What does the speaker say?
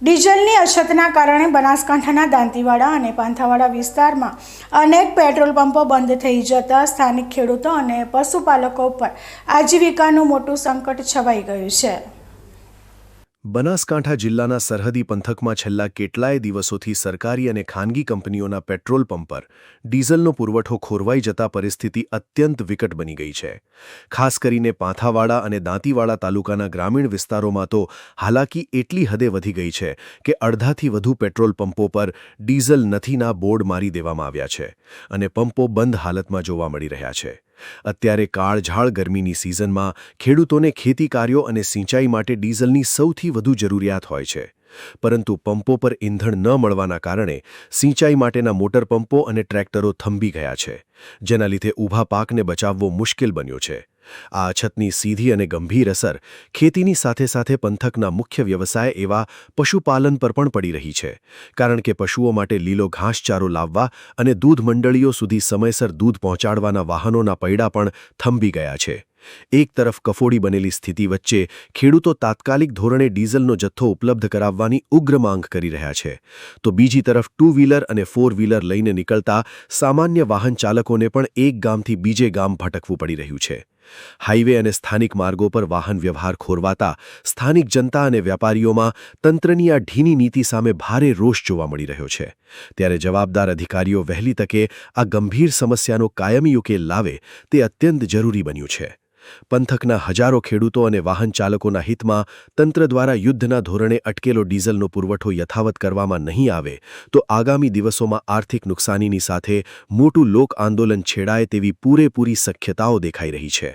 ડીઝલની અછતના કારણે બનાસકાંઠાના દાંતીવાડા અને પાંથાવાડા વિસ્તારમાં અનેક પેટ્રોલ પંપો બંધ થઈ જતા સ્થાનિક ખેડૂતો અને પશુપાલકો પર આજીવિકાનું મોટું સંકટ છવાઈ ગયું છે। બનાસકાંઠા જિલ્લાના સરહદી પંથકમાં છેલ્લા કેટલાય દિવસોથી સરકારી અને ખાનગી કંપનીઓના પેટ્રોલ પંપ પર ડીઝલનો પુરવઠો ખોરવાઈ જતા પરિસ્થિતિ અત્યંત વિકટ બની ગઈ છે। ખાસ કરીને પાંથાવાડા અને દાંતીવાડા તાલુકાના ગ્રામીણ વિસ્તારોમાં તો હાલાકી એટલી હદે વધી ગઈ છે કે અડધાથી વધુ પેટ્રોલ પંપો પર ડીઝલ નથીના બોર્ડ મારી દેવામાં આવ્યા છે અને પંપો બંધ હાલતમાં જોવા મળી રહ્યા છે। અત્યારે કાળઝાળ ગરમીની સિઝનમાં ખેડૂતોને ખેતી કાર્યો અને સિંચાઈ માટે ડીઝલની સૌથી વધુ જરૂરિયાત હોય છે, પરંતુ પંપો પર ઈંધણ ન મળવાના કારણે સિંચાઈ માટેના મોટર પંપો અને ટ્રેક્ટરો થંભી ગયા છે, જેના લીધે ઊભા પાકને બચાવવો મુશ્કેલ બન્યો છે। આ અછતની સીધી અને ગંભીર અસર ખેતીની સાથે સાથે પંથકના મુખ્ય વ્યવસાય એવા પશુપાલન પર પણ પડી રહી છે, કારણ કે પશુઓ માટે લીલો ઘાસચારો લાવવા અને દૂધ મંડળીઓ સુધી સમયસર દૂધ પહોંચાડવાના વાહનોના પૈડા પણ થંભી ગયા છે। એક તરફ કફોડી બનેલી સ્થિતિ વચ્ચે ખેડૂતો તાત્કાલિક ધોરણે ડીઝલનો જથ્થો ઉપલબ્ધ કરાવવાની ઉગ્ર માંગ કરી રહ્યા છે, તો બીજી તરફ 2 વ્હીલર અને 4 વ્હીલર લઈને નીકળતા સામાન્ય વાહન ચાલકોને પણ એક ગામથી બીજે ગામ ભટકવું પડી રહ્યું છે। હાઈવે અને સ્થાનિક માર્ગો પર વાહન વ્યવહાર ખોરવાતા સ્થાનિક જનતા અને વેપારીઓમાં તંત્રની આ ઢીની નીતિ સામે ભારે રોષ જોવા મળી રહ્યો છે। ત્યારે જવાબદાર અધિકારીઓ વહેલી તકે આ ગંભીર સમસ્યાનો કાયમી ઉકેલ લાવે તે અત્યંત જરૂરી બન્યું છે। પંથકના હજારો ખેડૂતો અને વાહન ચાલકોના હિતમાં તંત્ર દ્વારા યુદ્ધના ધોરણે અટકેલો ડીઝલનો પુરવઠો યથાવત કરવામાં નહીં આવે તો આગામી દિવસોમાં આર્થિક નુકસાનીની સાથે મોટું લોક આંદોલન છેડાય તેવી પૂરેપૂરી શક્યતાઓ દેખાઈ રહી છે।